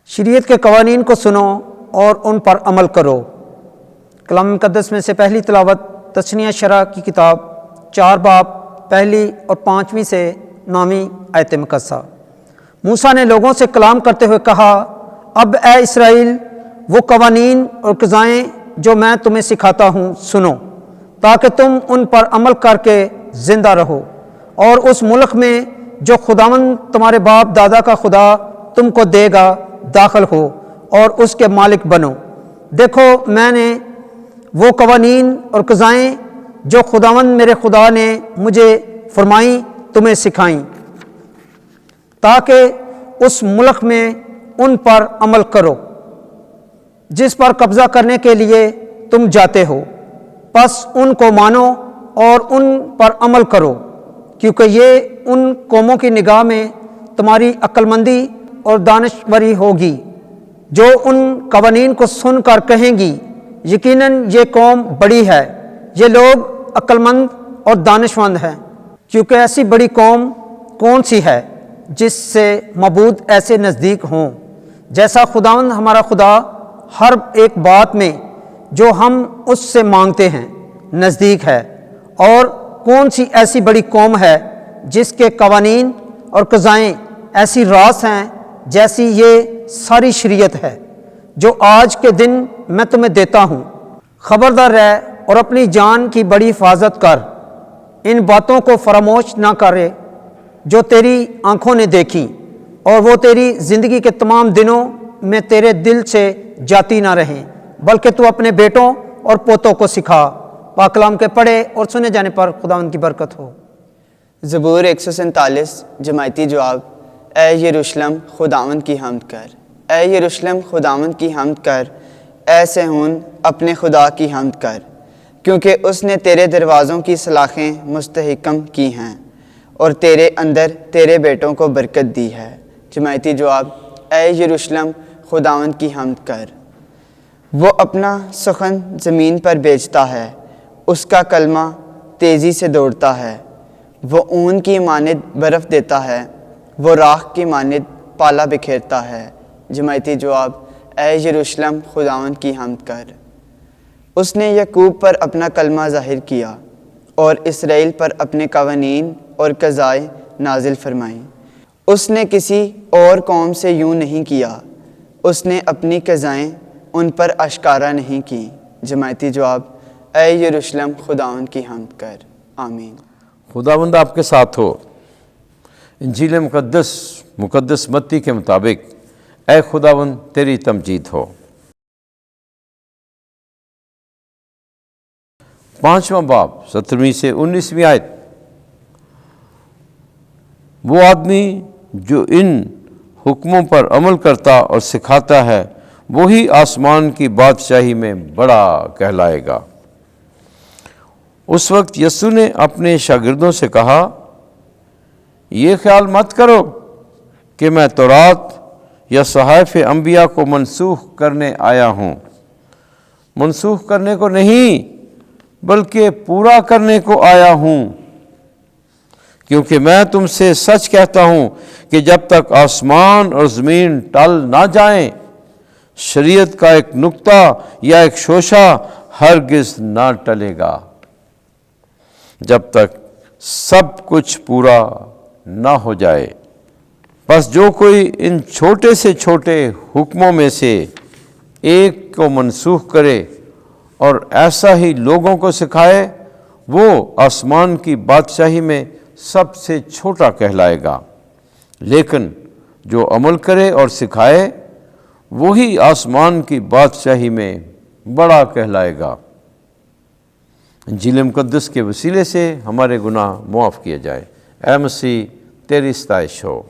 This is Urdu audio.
شریعت کے قوانین کو سنو اور ان پر عمل کرو۔ کلام مقدس میں سے پہلی تلاوت تثنیہ شرح کی کتاب 4 باب 1 اور 5 سے 9 آیت مقدسہ۔ موسیٰ نے لوگوں سے کلام کرتے ہوئے کہا، اب اے اسرائیل، وہ قوانین اور قضائیں جو میں تمہیں سکھاتا ہوں سنو، تاکہ تم ان پر عمل کر کے زندہ رہو اور اس ملک میں جو خداوند تمہارے باپ دادا کا خدا تم کو دے گا داخل ہو اور اس کے مالک بنو۔ دیکھو، میں نے وہ قوانین اور قضائیں جو خداوند میرے خدا نے مجھے فرمائیں تمہیں سکھائیں، تاکہ اس ملک میں ان پر عمل کرو جس پر قبضہ کرنے کے لیے تم جاتے ہو، پس ان کو مانو اور ان پر عمل کرو، کیونکہ یہ ان قوموں کی نگاہ میں تمہاری عقل مندی اور دانشوری ہوگی جو ان قوانین کو سن کر کہیں گی، یقیناً یہ قوم بڑی ہے، یہ لوگ عقل مند اور دانشمند ہیں۔ کیونکہ ایسی بڑی قوم کون سی ہے جس سے معبود ایسے نزدیک ہوں، جیسا خداوند ہمارا خدا ہر ایک بات میں جو ہم اس سے مانگتے ہیں نزدیک ہے۔ اور کون سی ایسی بڑی قوم ہے جس کے قوانین اور قضائیں ایسی راست ہیں جیسی یہ ساری شریعت ہے جو آج کے دن میں تمہیں دیتا ہوں۔ خبردار رہ اور اپنی جان کی بڑی حفاظت کر، ان باتوں کو فراموش نہ کرے جو تیری آنکھوں نے دیکھی، اور وہ تیری زندگی کے تمام دنوں میں تیرے دل سے جاتی نہ رہیں، بلکہ تو اپنے بیٹوں اور پوتوں کو سکھا۔ پاک کلام کے پڑھے اور سنے جانے پر خداوند کی برکت ہو۔ زبور 147 جماعتی جواب۔ اے یروشلم خداوند کی حمد کر، اے یروشلم خداوند کی حمد کر، اے صہیون اپنے خدا کی حمد کر، کیونکہ اس نے تیرے دروازوں کی سلاخیں مستحکم کی ہیں اور تیرے اندر تیرے بیٹوں کو برکت دی ہے۔ جماعتی جواب۔ اے یروشلم خداوند کی حمد کر، وہ اپنا سخن زمین پر بیچتا ہے، اس کا کلمہ تیزی سے دوڑتا ہے، وہ اون کی مانند برف دیتا ہے، وہ راکھ کی مانند پالا بکھیرتا ہے۔ جماعتی جواب۔ اے یروشلم خداوند کی حمد کر، اس نے یعقوب پر اپنا کلمہ ظاہر کیا اور اسرائیل پر اپنے قوانین اور قضائیں نازل فرمائیں۔ اس نے کسی اور قوم سے یوں نہیں کیا، اس نے اپنی قضائیں ان پر اشکارا نہیں کی۔ جماعتی جواب۔ اے یروشلم خداوند کی حمد کر۔ آمین۔ خداوند آپ کے ساتھ ہو۔ انجیل مقدس متی کے مطابق اے خداوند تیری تمجید ہو۔ 5واں باب 17 سے 19 آیت۔ وہ آدمی جو ان حکموں پر عمل کرتا اور سکھاتا ہے وہی آسمان کی بادشاہی میں بڑا کہلائے گا۔ اس وقت یسوع نے اپنے شاگردوں سے کہا، یہ خیال مت کرو کہ میں تورات یا صحائف انبیاء کو منسوخ کرنے آیا ہوں۔ منسوخ کرنے کو نہیں بلکہ پورا کرنے کو آیا ہوں، کیونکہ میں تم سے سچ کہتا ہوں کہ جب تک آسمان اور زمین ٹل نہ جائیں، شریعت کا ایک نقطہ یا ایک شوشہ ہرگز نہ ٹلے گا، جب تک سب کچھ پورا نہ ہو جائے۔ بس جو کوئی ان چھوٹے سے چھوٹے حکموں میں سے ایک کو منسوخ کرے اور ایسا ہی لوگوں کو سکھائے، وہ آسمان کی بادشاہی میں سب سے چھوٹا کہلائے گا، لیکن جو عمل کرے اور سکھائے وہی آسمان کی بادشاہی میں بڑا کہلائے گا۔ انجیل مقدس کے وسیلے سے ہمارے گناہ معاف کیے جائے۔ اے مسیح تیری ستائش ہو۔